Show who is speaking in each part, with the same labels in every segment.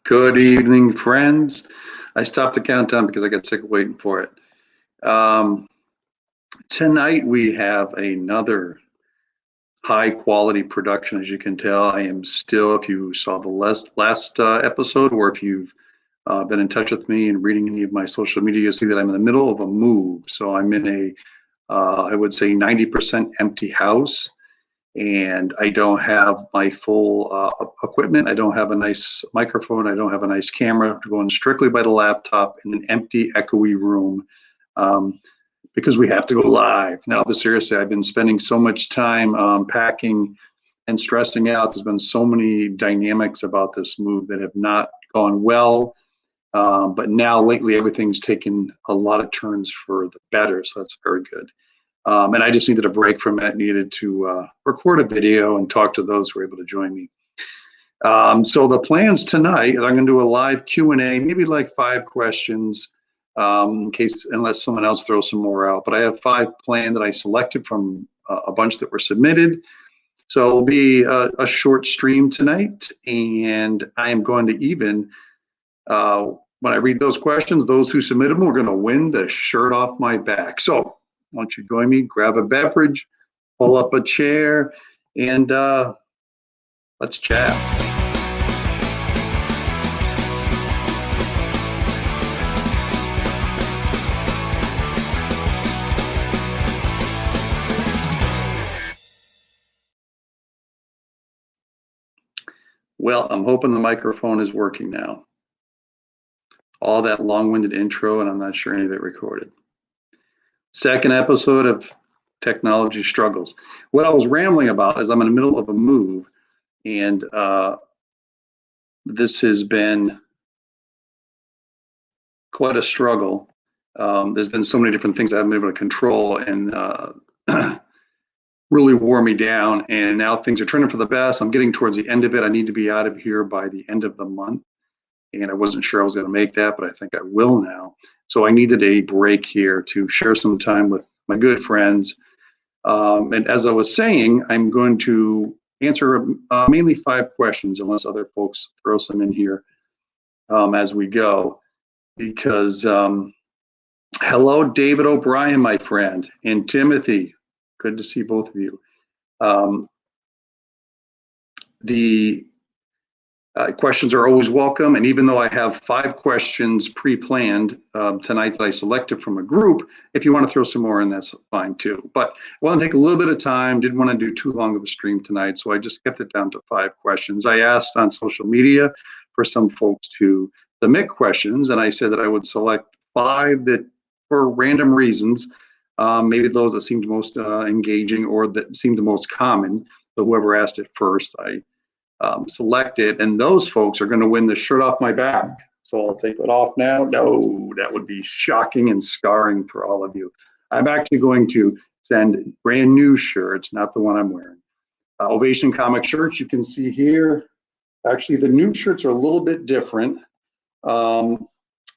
Speaker 1: Good evening, friends. I stopped the countdown because I got sick of waiting for it. Um, Tonight we have another high quality production. As you can tell, I am still, if you saw the last episode, or if you've been in touch with me and reading any of my social media, you'll see that I'm in the middle of a move. So I'm in I would say 90% empty house, and I don't have my full equipment. I don't have a nice microphone. I don't have a nice camera. I'm going strictly by the laptop in an empty, echoey room um, because we have to go live. Now, but seriously, I've been spending so much time packing and stressing out. There's been so many dynamics about this move that have not gone well. But now, lately, everything's taken a lot of turns for the better. So that's very good. And I just needed a break from it, needed to record a video and talk to those who were able to join me. So the plans tonight, I'm going to do a live Q&A, maybe like 5 questions, unless someone else throws some more out. But I have 5 planned that I selected from a bunch that were submitted. So it'll be a short stream tonight, and I am going to even, when I read those questions, those who submit them are going to win the shirt off my back. So why don't you join me, grab a beverage, pull up a chair, and let's chat. Well, I'm hoping the microphone is working now. All that long-winded intro, and I'm not sure any of it recorded. Second episode of Technology Struggles. What I was rambling about is I'm in the middle of a move, and this has been quite a struggle. There's been so many different things I haven't been able to control, and really wore me down. And now things are turning for the best. I'm getting towards the end of it. I need to be out of here by the end of the month. And I wasn't sure I was going to make that, but I think I will now. So I needed a break here to share some time with my good friends. And as I was saying, I'm going to answer mainly 5 questions, unless other folks throw some in here as we go. Because hello, David O'Brien, my friend, and Timothy. Good to see both of you. The questions are always welcome, and even though I have 5 questions pre-planned tonight that I selected from a group, if you want to throw some more in, that's fine too. But I want to take a little bit of time, didn't want to do too long of a stream tonight, so I just kept it down to 5 questions. I asked on social media for some folks to submit questions, and I said that I would select 5 that, for random reasons, maybe those that seemed most engaging or that seemed the most common. So whoever asked it first, I selected, and those folks are going to win the shirt off my back. So I'll take it off now. No, that would be shocking and scarring for all of you. I'm actually going to send brand new shirts, not the one I'm wearing. Ovation Comics shirts, you can see here. Actually, the new shirts are a little bit different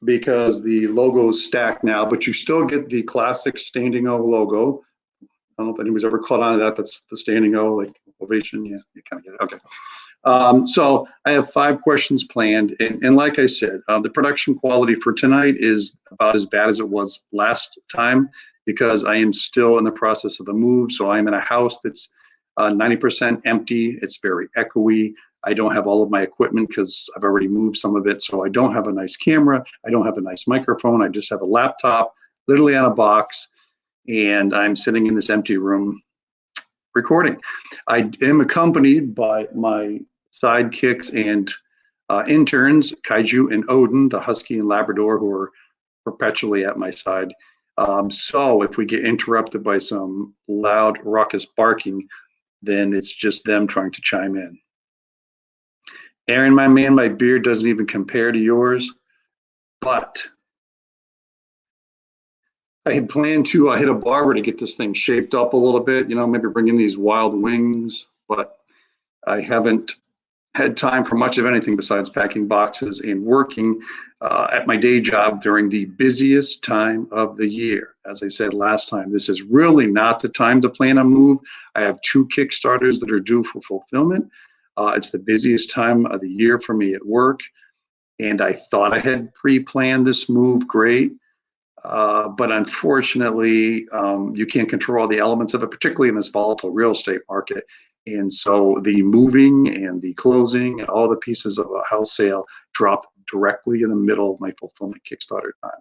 Speaker 1: because the logo's stacked now, but you still get the classic standing O logo. I don't know if anybody's ever caught on to that. That's the standing O, like Ovation. Yeah, you kind of get it. Okay. So I have 5 questions planned, and like I said, the production quality for tonight is about as bad as it was last time because I am still in the process of the move. So I'm in a house that's 90% empty. It's very echoey. I don't have all of my equipment because I've already moved some of it. So I don't have a nice camera. I don't have a nice microphone. I just have a laptop, literally on a box, and I'm sitting in this empty room recording. I am accompanied by my sidekicks and interns, Kaiju and Odin, the Husky and Labrador, who are perpetually at my side. So if we get interrupted by some loud, raucous barking, then it's just them trying to chime in. Aaron, my man, my beard doesn't even compare to yours, but I had planned to hit a barber to get this thing shaped up a little bit, maybe bring in these wild wings, but I haven't had time for much of anything besides packing boxes and working at my day job during the busiest time of the year. As I said last time, this is really not the time to plan a move. I have 2 Kickstarters that are due for fulfillment. It's the busiest time of the year for me at work. and I thought I had pre-planned this move great. But unfortunately, you can't control all the elements of it, particularly in this volatile real estate market. And so the moving and the closing and all the pieces of a house sale dropped directly in the middle of my fulfillment Kickstarter time.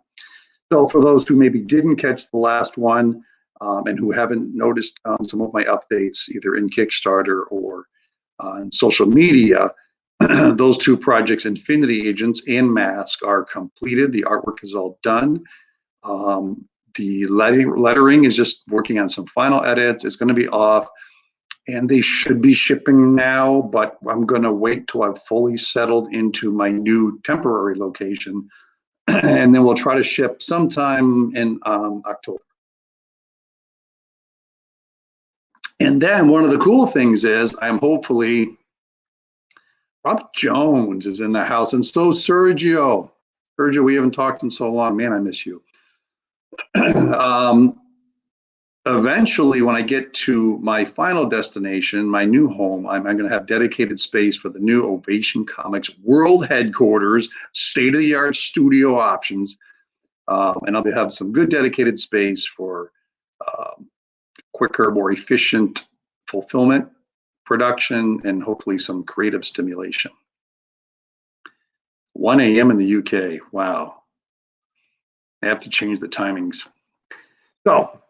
Speaker 1: So for those who maybe didn't catch the last one, and who haven't noticed some of my updates either in Kickstarter or on social media, those two projects, Infinity Agents and Mask, are completed. The artwork is all done. The lettering is just working on some final edits. It's going to be off, and they should be shipping now, but I'm going to wait till I've fully settled into my new temporary location, and then we'll try to ship sometime in October. And then one of the cool things is I'm hopefully, Rob Jones is in the house, and so Sergio. Sergio, we haven't talked in so long. Man, I miss you. Eventually, when I get to my final destination, my new home, I'm going to have dedicated space for the new Ovation Comics World Headquarters, state-of-the-art studio options, and I'll have some good dedicated space for quicker, more efficient fulfillment, production, and hopefully some creative stimulation. 1 a.m. in the UK. Wow. I have to change the timings. So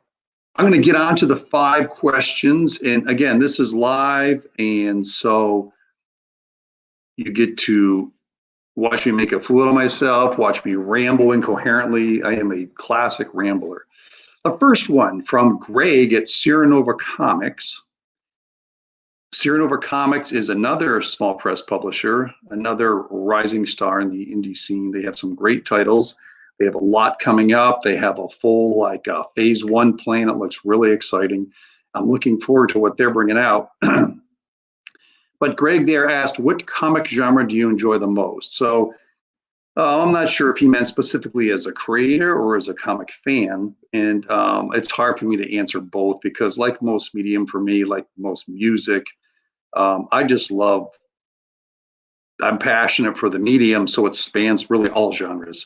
Speaker 1: I'm going to get on to the 5 questions. And again, this is live. And so you get to watch me make a fool of myself, watch me ramble incoherently. I am a classic rambler. The first one from Greg at Sierra Nova Comics. Sierra Nova Comics is another small press publisher, another rising star in the indie scene. They have some great titles. They have a lot coming up. They have a full phase 1 plan. It looks really exciting. I'm looking forward to what they're bringing out. But Greg there asked, what comic genre do you enjoy the most? So I'm not sure if he meant specifically as a creator or as a comic fan. And it's hard for me to answer both because like most medium for me, like most music, I just love, I'm passionate for the medium, so it spans really all genres.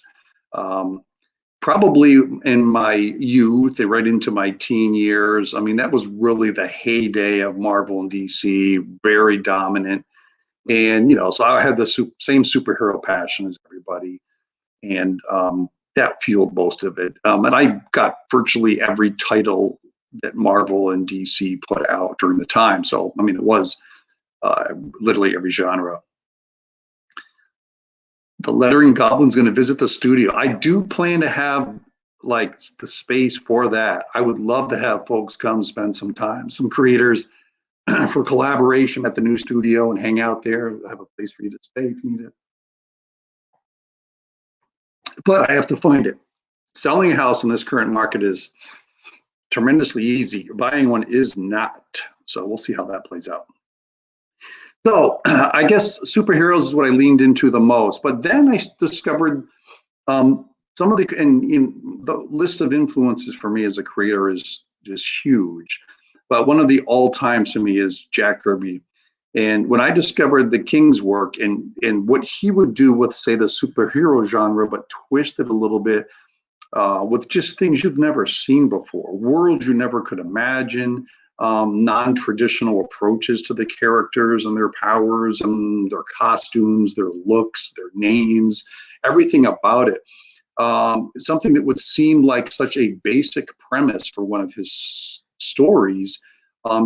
Speaker 1: Probably in my youth, right into my teen years, I mean, that was really the heyday of Marvel and DC, very dominant. And, you know, so I had the same superhero passion as everybody. And that fueled most of it. And I got virtually every title that Marvel and DC put out during the time. So, I mean, it was literally every genre. The Lettering Goblin's going to visit the studio. I do plan to have like the space for that. I would love to have folks come spend some time, some creators for collaboration at the new studio and hang out there. I have a place for you to stay if you need it. But I have to find it. Selling a house in this current market is tremendously easy. Buying one is not. So we'll see how that plays out. So I guess superheroes is what I leaned into the most. But then I discovered some of the, and the list of influences for me as a creator is huge. But one of the all-times to me is Jack Kirby. And when I discovered the King's work and what he would do with, say, the superhero genre, but twist it a little bit with just things you've never seen before, worlds you never could imagine, non-traditional approaches to the characters and their powers and their costumes, their looks, their names, everything about it. Something that would seem like such a basic premise for one of his stories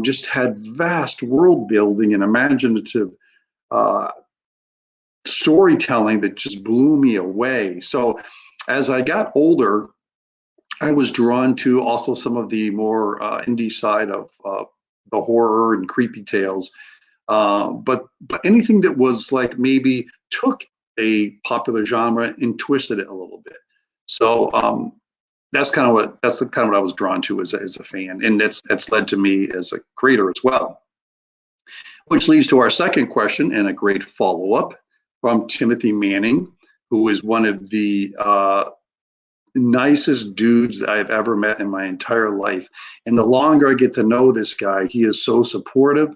Speaker 1: just had vast world building and imaginative storytelling that just blew me away. So as I got older, I was drawn to also some of the more indie side of the horror and creepy tales. But anything that was like maybe took a popular genre and twisted it a little bit. So that's kind of what I was drawn to as a fan, and that's led to me as a creator as well. Which leads to our second question and a great follow-up from Timothy Manning, who is one of the nicest dudes that I've ever met in my entire life. And the longer I get to know this guy, he is so supportive.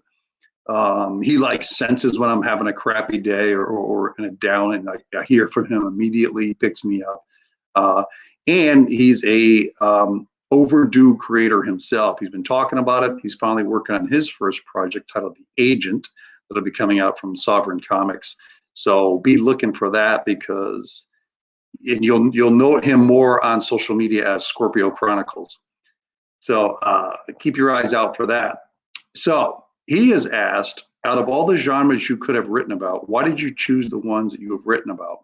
Speaker 1: He like senses when I'm having a crappy day or in a down, and I hear from him immediately. He picks me up. Uh, and he's a overdue creator himself. He's been talking about it. He's finally working on his first project titled The Agent that'll be coming out from Sovereign Comics. So be looking for that, because and you'll know him more on social media as Scorpio Chronicles. So keep your eyes out for that. So he has asked, out of all the genres you could have written about, why did you choose the ones that you have written about?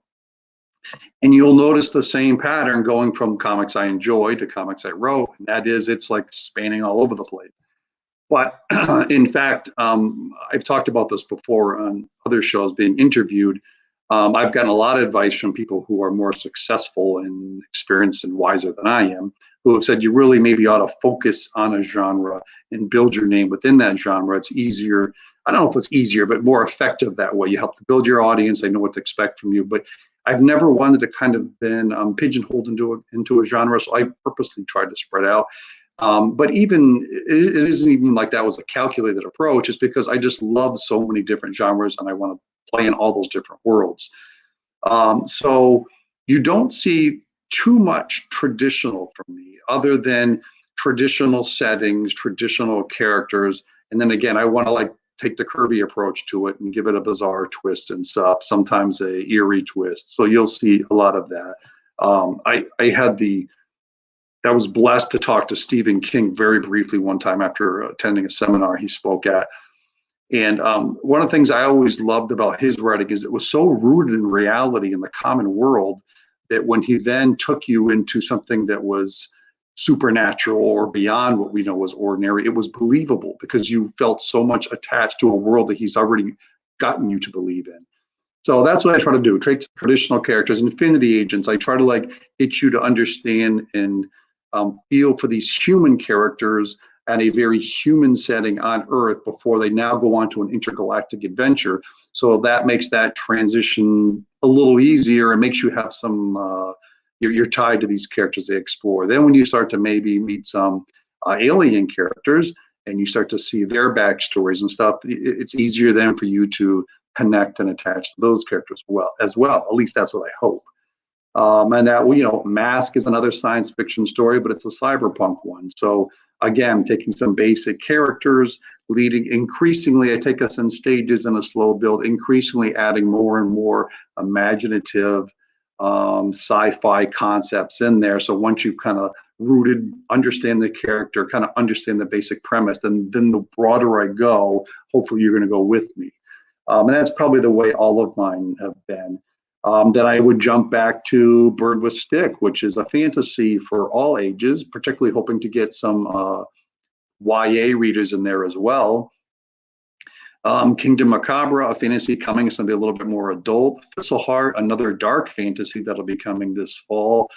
Speaker 1: And you'll notice the same pattern going from comics I enjoy to comics I wrote, and that is it's like spanning all over the place. But in fact, I've talked about this before on other shows being interviewed. I've gotten a lot of advice from people who are more successful and experienced and wiser than I am, who have said you really maybe ought to focus on a genre and build your name within that genre. It's easier. I don't know if it's easier, but more effective that way. You help to build your audience. They know what to expect from you. But I've never wanted to kind of been pigeonholed into a genre, so I purposely tried to spread out. But even it isn't even like that was a calculated approach. It's because I just love so many different genres and I want to play in all those different worlds. So you don't see too much traditional from me, other than traditional settings, traditional characters, and then again, I want to like take the curvy approach to it and give it a bizarre twist and stuff. Sometimes a eerie twist. So you'll see a lot of that. I was blessed to talk to Stephen King very briefly one time after attending a seminar he spoke at. And one of the things I always loved about his writing is it was so rooted in reality in the common world that when he then took you into something that was supernatural or beyond what we know was ordinary, it was believable because you felt so much attached to a world that he's already gotten you to believe in. So that's what I try to do. Take traditional characters, Infinity Agents. I try to like get you to understand and feel for these human characters at a very human setting on Earth before they now go on to an intergalactic adventure. So that makes that transition a little easier and makes you have some, you're tied to these characters they explore. Then when you start to maybe meet some alien characters and you start to see their backstories and stuff, it's easier then for you to connect and attach to those characters as well. At least that's what I hope. And that, Mask is another science fiction story, but it's a cyberpunk one. So again, taking some basic characters, leading increasingly, I take us in stages in a slow build, increasingly adding more and more imaginative sci-fi concepts in there. So once you've kind of rooted, understand the character, kind of understand the basic premise, then the broader I go, hopefully you're going to go with me. And that's probably the way all of mine have been. Then I would jump back to Bird with Stick, which is a fantasy for all ages, particularly hoping to get some YA readers in there as well. Kingdom Macabre, a fantasy coming, it's going to be a little bit more adult. Thistleheart, another dark fantasy that'll be coming this fall.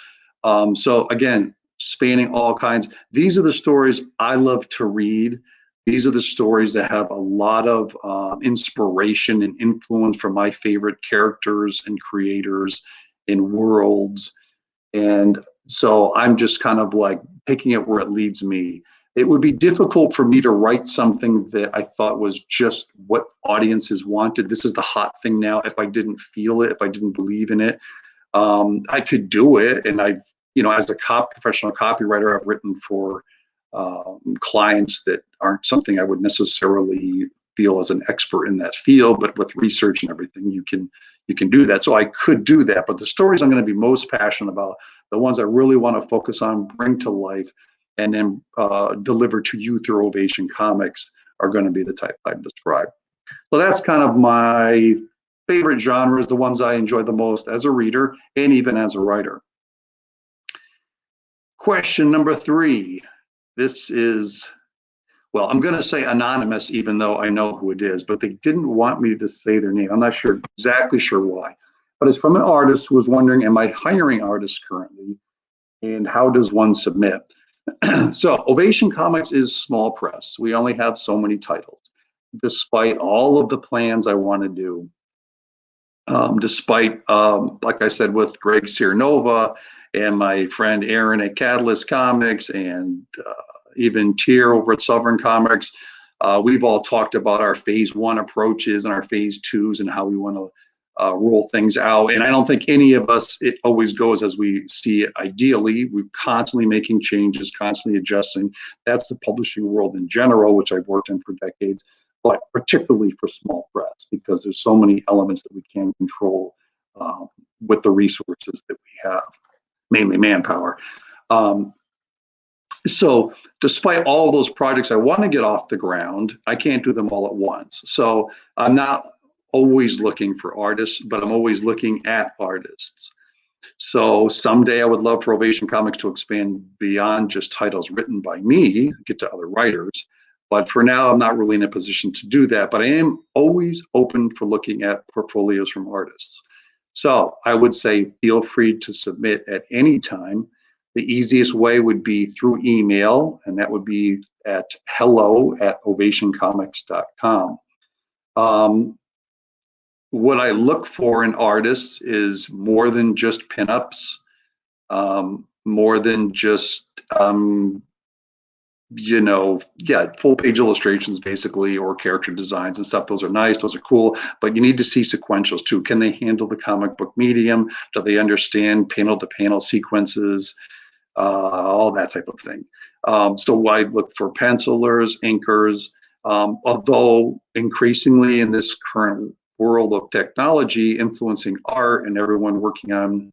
Speaker 1: So again, spanning all kinds. These are the stories I love to read. These are the stories that have a lot of inspiration and influence from my favorite characters and creators and worlds. And so I'm just kind of like picking it where it leads me. It would be difficult for me to write something that I thought was just what audiences wanted. This is the hot thing now. If I didn't feel it, if I didn't believe in it, I could do it. And I've, as a professional copywriter, I've written for clients that aren't something I would necessarily feel as an expert in that field, but with research and everything, you can do that. So I could do that, but the stories I'm going to be most passionate about, the ones I really want to focus on, bring to life, and then deliver to you through Ovation Comics are going to be the type I've described. So that's kind of my favorite genres, the ones I enjoy the most as a reader and even as a writer. Question number 3. This is, well, I'm going to say anonymous, even though I know who it is, but they didn't want me to say their name. I'm not exactly sure why, but it's from an artist who was wondering, am I hiring artists currently? And how does one submit? So Ovation Comics is small press. We only have so many titles, despite all of the plans I want to do. Despite, like I said, with Greg Ciernova and my friend Aaron at Catalyst Comics and even Tier over at Sovereign Comics, We've all talked about our phase one approaches and our phase twos and how we want to roll things out. And I don't think any of us, it always goes as we see it ideally. We're constantly making changes, constantly adjusting. That's the publishing world in general, which I've worked in for decades, but particularly for small press, because there's so many elements that we can control with the resources that we have, mainly manpower. So despite all of those projects I want to get off the ground, I can't do them all at once. So I'm not always looking for artists, but I'm always looking at artists. So someday I would love for Ovation Comics to expand beyond just titles written by me, get to other writers. But for now, I'm not really in a position to do that. But I am always open for looking at portfolios from artists. So I would say feel free to submit at any time. The easiest way would be through email, and that would be at hello@ovationcomics.com. What I look for in artists is more than just pinups, more than just, full page illustrations basically, or character designs and stuff. Those are nice, those are cool, but you need to see sequentials too. Can they handle the comic book medium? Do they understand panel to panel sequences? All that type of thing. So I look for pencilers, inkers, although increasingly in this current world of technology influencing art and everyone working on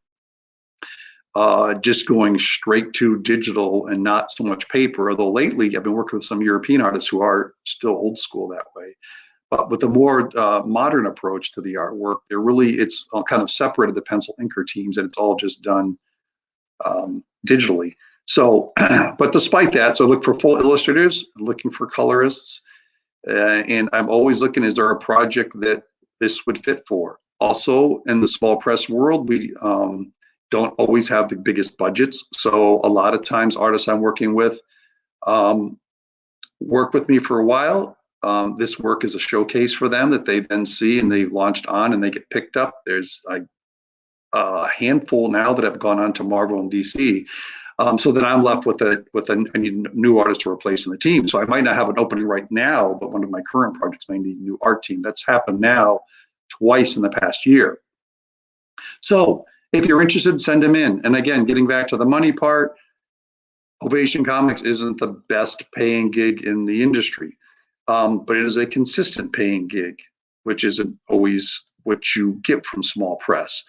Speaker 1: just going straight to digital and not so much paper, although lately I've been working with some European artists who are still old school that way. But with a more modern approach to the artwork, it's kind of separated the pencil inker teams, and it's all just done digitally. So, but despite that, so look for full illustrators, looking for colorists, and I'm always looking, is there a project that this would fit for? Also, in the small press world, we don't always have the biggest budgets. So a lot of times artists I'm working with work with me for a while. This work is a showcase for them that they then see and they've launched on and they get picked up. There's a handful now that have gone on to Marvel and DC. So then I'm left with I need a new artist to replace in the team. So I might not have an opening right now, but one of my current projects may need a new art team. That's happened now twice in the past year. So if you're interested, send them in. And again, getting back to the money part, Ovation Comics isn't the best paying gig in the industry, but it is a consistent paying gig, which isn't always what you get from small press.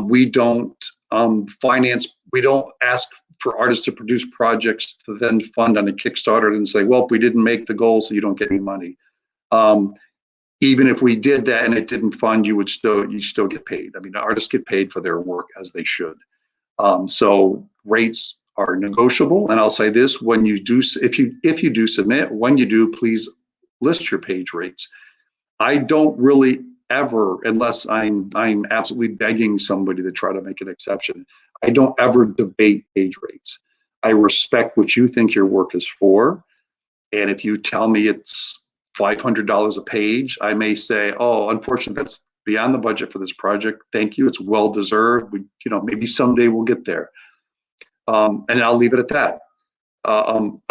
Speaker 1: We don't we don't ask for artists to produce projects to then fund on a Kickstarter and say, well, if we didn't make the goal, so you don't get any money. Even if we did that and it didn't fund, you still get paid. I mean, artists get paid for their work as they should. So rates are negotiable. And I'll say this: when you do, if you do submit, when you do, please list your page rates. I don't really ever, unless I'm absolutely begging somebody to try to make an exception, I don't ever debate page rates. I respect what you think your work is for, and if you tell me it's $500 a page, I may say, oh, unfortunately, that's beyond the budget for this project. Thank you, it's well deserved. Maybe someday we'll get there, and I'll leave it at that. I'm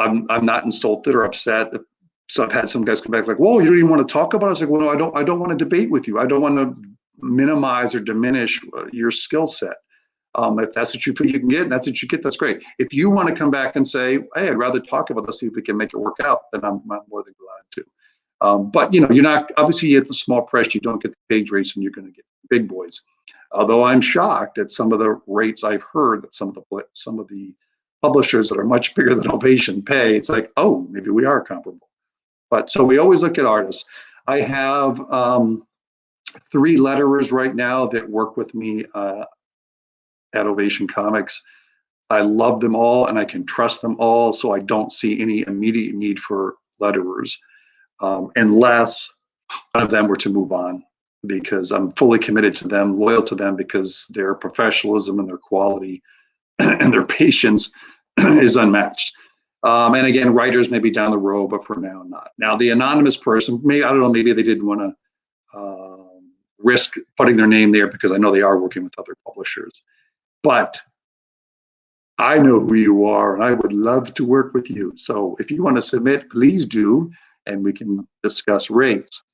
Speaker 1: not insulted or upset. So I've had some guys come back like, "Whoa, you don't even want to talk about it?" I was like, "Well, no, I don't want to debate with you. I don't want to minimize or diminish your skill set. If that's what you feel you can get, and that's what you get, that's great. If you want to come back and say, hey, I'd rather talk about this, see if we can make it work out, then I'm more than glad to. But you're not, obviously at the small press, you don't get the page rates and you're going to get big boys. Although I'm shocked at some of the rates I've heard that some of the publishers that are much bigger than Ovation pay. It's like, oh, maybe we are comparable. But so we always look at artists. I have 3 letterers right now that work with me at Ovation Comics. I love them all and I can trust them all, so I don't see any immediate need for letterers unless one of them were to move on, because I'm fully committed to them, loyal to them, because their professionalism and their quality and their patience is unmatched. And again, writers may be down the road, but for now, not. Now, the anonymous person, I don't know, maybe they didn't want to risk putting their name there because I know they are working with other publishers. But I know who you are, and I would love to work with you. So if you want to submit, please do. and we can discuss rates.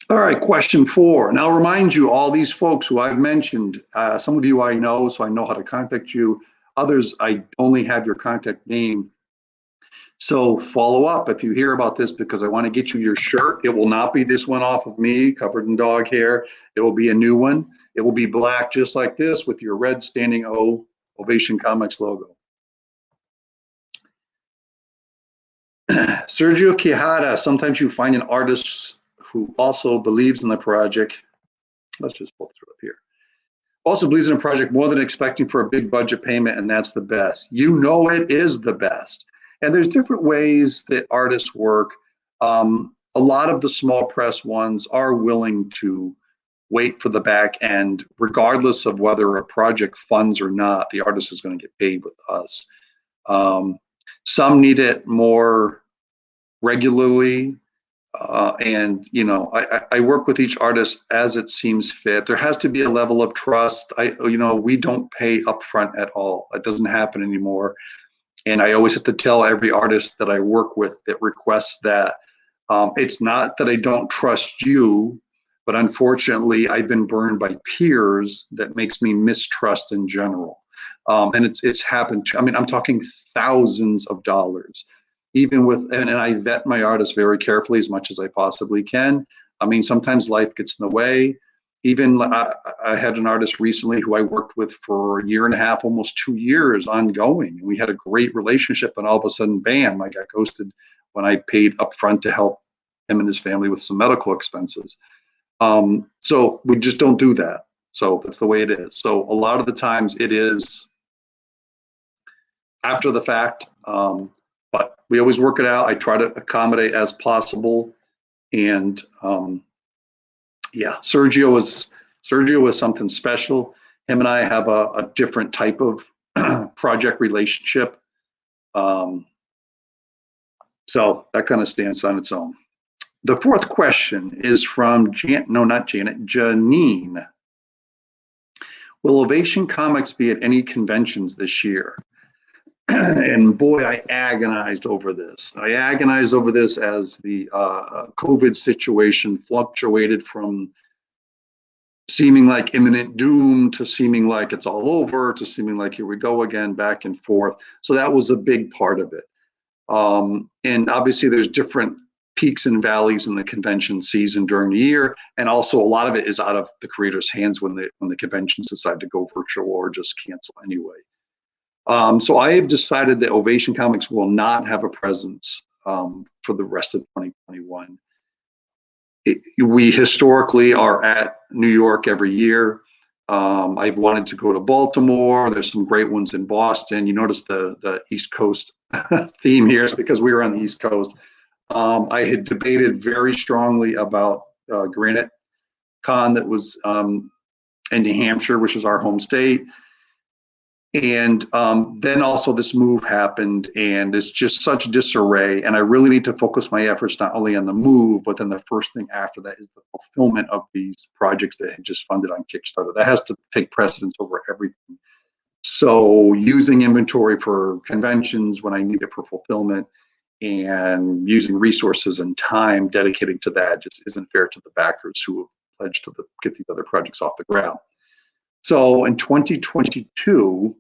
Speaker 1: All right, question 4. And I'll remind you, all these folks who I've mentioned, some of you I know, so I know how to contact you. Others, I only have your contact name. So follow up if you hear about this, because I want to get you your shirt. It will not be this one off of me, covered in dog hair. It will be a new one. It will be black, just like this, with your red standing O Ovation Comics logo. Sergio Quijada, sometimes you find an artist who also believes in the project. Let's just pull through up here. Also believes in a project more than expecting for a big budget payment, and that's the best. You know it is the best. And there's different ways that artists work. A lot of the small press ones are willing to wait for the back end, regardless of whether a project funds or not. The artist is going to get paid with us. Some need it more regularly. And you know, I work with each artist as it seems fit. There has to be a level of trust. We don't pay upfront at all. It doesn't happen anymore. And I always have to tell every artist that I work with that requests that, it's not that I don't trust you, but unfortunately I've been burned by peers that makes me mistrust in general. And it's happened to, I mean, I'm talking thousands of dollars. Even with, and I vet my artists very carefully as much as I possibly can. I mean, sometimes life gets in the way. Even I had an artist recently who I worked with for a year and a half, almost 2 years ongoing. And we had a great relationship, and all of a sudden, bam, I got ghosted when I paid upfront to help him and his family with some medical expenses. So we just don't do that. So that's the way it is. So a lot of the times it is after the fact. But we always work it out. I try to accommodate as possible. And yeah, Sergio was something special. Him and I have a different type of project relationship. So that kind of stands on its own. The 4th question is from Janine. Will Ovation Comics be at any conventions this year? And boy, I agonized over this. I agonized over this as the COVID situation fluctuated from seeming like imminent doom to seeming like it's all over to seeming like here we go again, back and forth. So that was a big part of it. And obviously there's different peaks and valleys in the convention season during the year. And also a lot of it is out of the creators' hands when the conventions decide to go virtual or just cancel anyway. So I have decided that Ovation Comics will not have a presence for the rest of 2021. We historically are at New York every year. I've wanted to go to Baltimore. There's some great ones in Boston. You notice the East Coast theme here is because we were on the East Coast. I had debated very strongly about Granite Con that was in New Hampshire, which is our home state. And then also this move happened, and it's just such disarray. And I really need to focus my efforts not only on the move, but then the first thing after that is the fulfillment of these projects that had just funded on Kickstarter. That has to take precedence over everything. So using inventory for conventions when I need it for fulfillment and using resources and time dedicating to that just isn't fair to the backers who have pledged to get these other projects off the ground. So in 2022,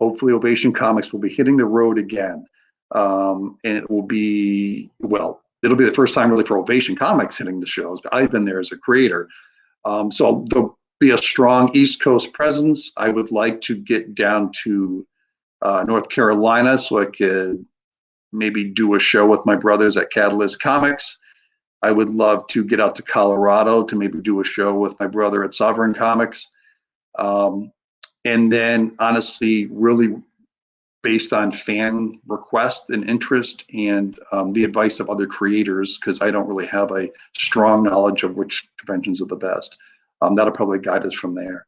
Speaker 1: hopefully Ovation Comics will be hitting the road again. And it will be, well, it'll be the first time really for Ovation Comics hitting the shows, but I've been there as a creator. So there'll be a strong East Coast presence. I would like to get down to North Carolina so I could maybe do a show with my brothers at Catalyst Comics. I would love to get out to Colorado to maybe do a show with my brother at Sovereign Comics. And then honestly, really based on fan request and interest and the advice of other creators, because I don't really have a strong knowledge of which conventions are the best. That'll probably guide us from there.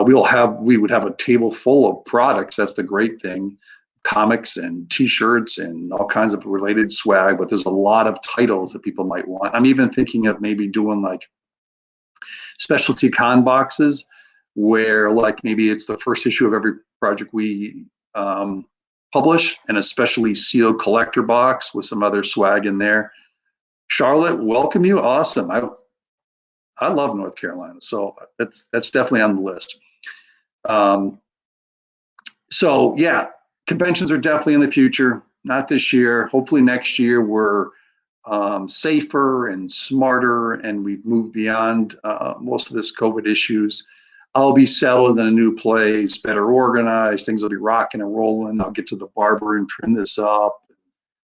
Speaker 1: We would have a table full of products. That's the great thing. Comics and T-shirts and all kinds of related swag, but there's a lot of titles that people might want. I'm even thinking of maybe doing like specialty con boxes where like maybe it's the first issue of every project we publish, and especially sealed collector box with some other swag in there. Charlotte, welcome you. Awesome. I love North Carolina, so that's definitely on the list. So yeah, conventions are definitely in the future. Not this year. Hopefully next year we're safer and smarter, and we've moved beyond most of this COVID issues. I'll be settled in a new place, better organized. Things will be rocking and rolling. I'll get to the barber and trim this up.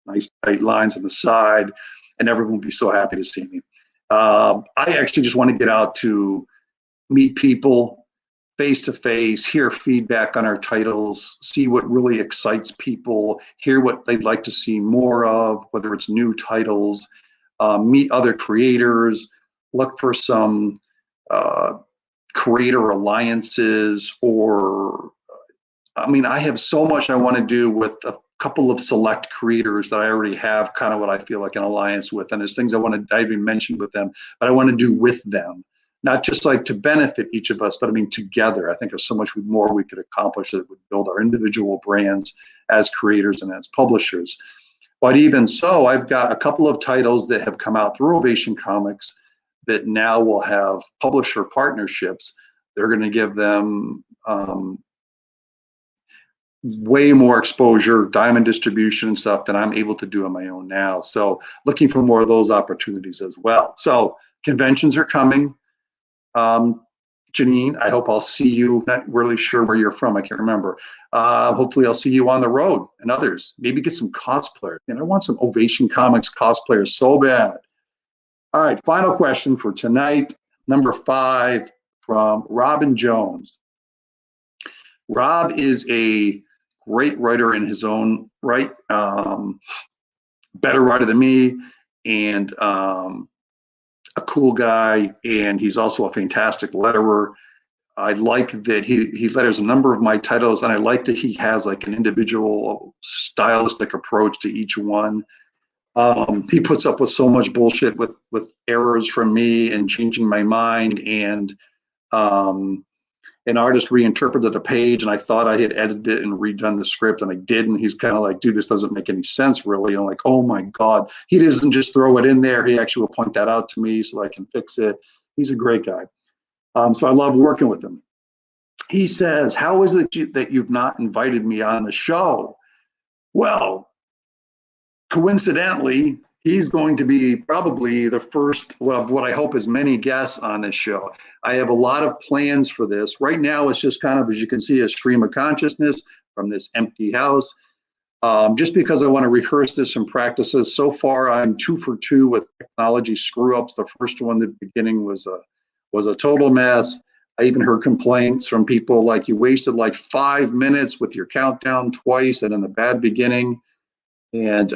Speaker 1: Nice tight lines on the side, and everyone will be so happy to see me. I actually just want to get out to meet people face to face, hear feedback on our titles, see what really excites people, hear what they'd like to see more of, whether it's new titles, meet other creators, look for some creator alliances, or I mean, I have so much I want to do with a couple of select creators that I already have kind of what I feel like an alliance with, and there's things I even mentioned with them, but I want to do with them, not just like to benefit each of us, but I mean together. I think there's so much more we could accomplish that would build our individual brands as creators and as publishers. But even so, I've got a couple of titles that have come out through Ovation Comics that now will have publisher partnerships. They're going to give them way more exposure, diamond distribution and stuff than I'm able to do on my own now. So looking for more of those opportunities as well. So conventions are coming. Janine, I hope I'll see you. Not really sure where you're from. I can't remember. Hopefully I'll see you on the road, and others. Maybe get some cosplayers. And I want some Ovation Comics cosplayers so bad. All right, final question for tonight. Number 5 from Robin Jones. Rob is a great writer in his own right, better writer than me, and a cool guy, and he's also a fantastic letterer. I like that he letters a number of my titles, and I like that he has like an individual stylistic approach to each one. He puts up with so much bullshit with errors from me and changing my mind, and an artist reinterpreted a page, and I thought I had edited it and redone the script, and I didn't. He's kind of like, dude, this doesn't make any sense, really. And I'm like, oh my God. He doesn't just throw it in there. He actually will point that out to me so I can fix it. He's a great guy. So I love working with him. He says, how is it that you've not invited me on the show? Well, coincidentally, he's going to be probably the first of what I hope is many guests on this show. I have a lot of plans for this. Right now, it's just kind of, as you can see, a stream of consciousness from this empty house. Just because I want to rehearse this and practice this. So far, I'm 2 for 2 with technology screw-ups. The first one at the beginning was a total mess. I even heard complaints from people like, you wasted like 5 minutes with your countdown twice and in the bad beginning. And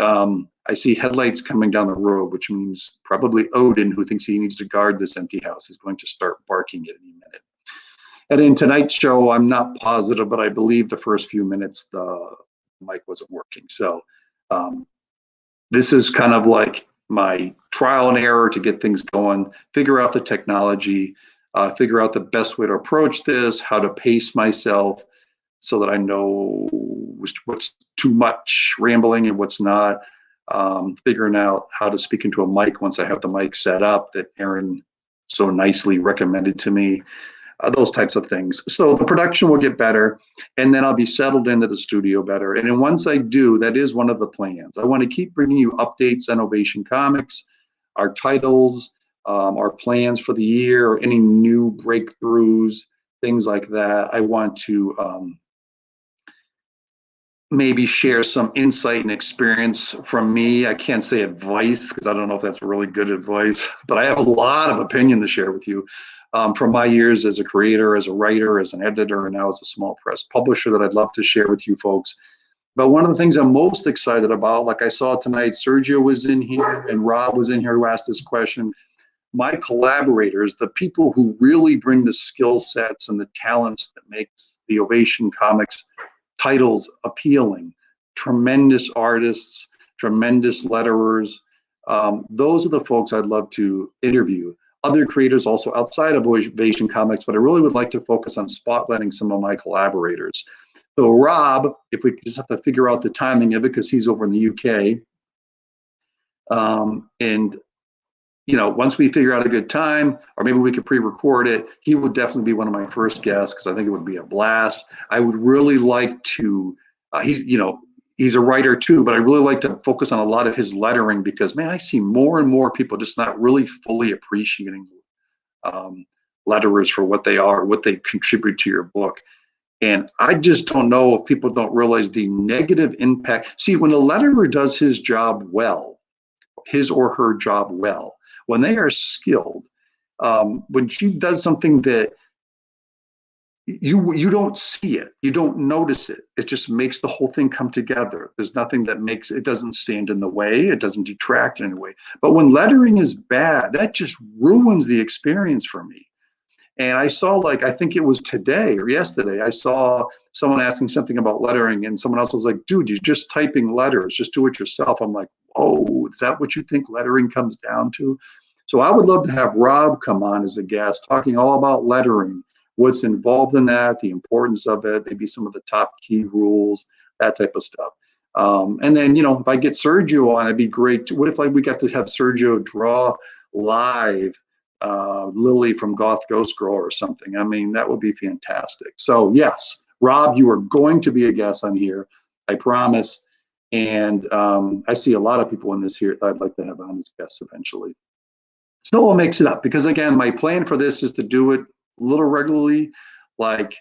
Speaker 1: I see headlights coming down the road, which means probably Odin, who thinks he needs to guard this empty house, is going to start barking at any minute. And in tonight's show, I'm not positive, but I believe the first few minutes the mic wasn't working. So this is kind of like my trial and error to get things going, figure out the technology, figure out the best way to approach this, how to pace myself so that I know what's too much rambling and what's not. Figuring out how to speak into a mic once I have the mic set up that Aaron so nicely recommended to me, those types of things. So the production will get better, and then I'll be settled into the studio better. And then once I do, that is one of the plans. I want to keep bringing you updates on Ovation Comics, our titles, our plans for the year, or any new breakthroughs, things like that. I want to maybe share some insight and experience from me. I can't say advice because I don't know if that's really good advice, but I have a lot of opinion to share with you from my years as a creator, as a writer, as an editor, and now as a small press publisher that I'd love to share with you folks. But one of the things I'm most excited about, like I saw tonight, Sergio was in here and Rob was in here who asked this question. My collaborators, the people who really bring the skill sets and the talents that makes the Ovation Comics titles appealing, tremendous artists, tremendous letterers. Those are the folks I'd love to interview. other creators also outside of Ovation Comics, but I really would like to focus on spotlighting some of my collaborators. So Rob, if we just have to figure out the timing of it, because he's over in the UK, and once we figure out a good time, or maybe we could pre-record it, he would definitely be one of my first guests because I think it would be a blast. I would really like to. He's a writer too, but I really like to focus on a lot of his lettering because, man, I see more and more people just not really fully appreciating letterers for what they are, what they contribute to your book. And I just don't know if people don't realize the negative impact. See, when a letterer does his job well, his or her job well, when they are skilled, when she does something that you don't see it, you don't notice it, it just makes the whole thing come together. There's nothing that makes it, doesn't stand in the way, it doesn't detract in any way. But when lettering is bad, that just ruins the experience for me. And I saw, I think it was today or yesterday, I saw someone asking something about lettering, and someone else was like, dude, you're just typing letters, just do it yourself. I'm like, oh, is that what you think lettering comes down to? So I would love to have Rob come on as a guest, talking all about lettering, what's involved in that, the importance of it, maybe some of the top key rules, that type of stuff. And then, if I get Sergio on, it'd be great. What if we got to have Sergio draw live Lily from Goth Ghost Girl or something? I mean, that would be fantastic. So yes, Rob, you are going to be a guest on here, I promise. And I see a lot of people in this here that I'd like to have on as guests eventually. So we'll mix it up because, again, my plan for this is to do it a little regularly. I'd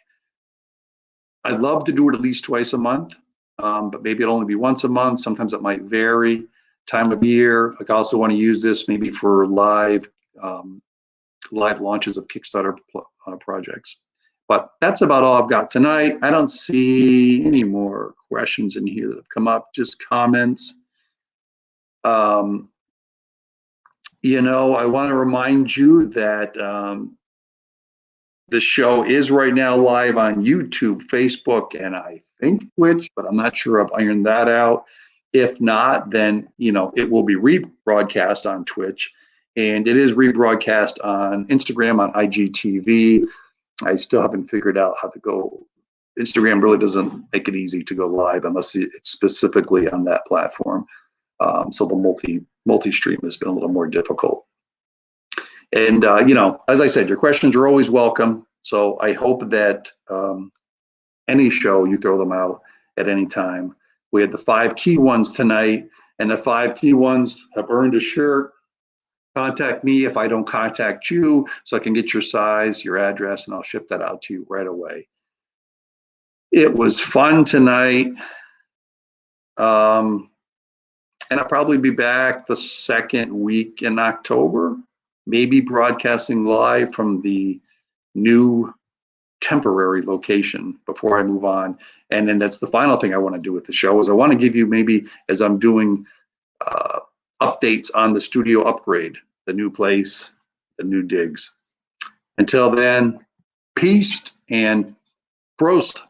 Speaker 1: love to do it at least twice a month, but maybe it'll only be once a month. Sometimes it might vary time of year. I also want to use this maybe for live launches of Kickstarter projects. But that's about all I've got tonight. I don't see any more questions in here that have come up, just comments. I want to remind you that the show is right now live on YouTube, Facebook, and I think Twitch, but I'm not sure I've ironed that out. If not, then, it will be rebroadcast on Twitch, and it is rebroadcast on Instagram, on IGTV. I still haven't figured out how to go. Instagram really doesn't make it easy to go live unless it's specifically on that platform. So the multi-stream has been a little more difficult. And, as I said, your questions are always welcome. So I hope that any show, you throw them out at any time. We had the 5 key ones tonight, and the 5 key ones have earned a shirt. Contact me if I don't contact you, so I can get your size, your address, and I'll ship that out to you right away. It was fun tonight. And I'll probably be back the second week in October, maybe broadcasting live from the new temporary location before I move on. And then that's the final thing I want to do with the show is I want to give you, maybe as I'm doing updates on the studio upgrade, the new place, the new digs. Until then, peace and prost.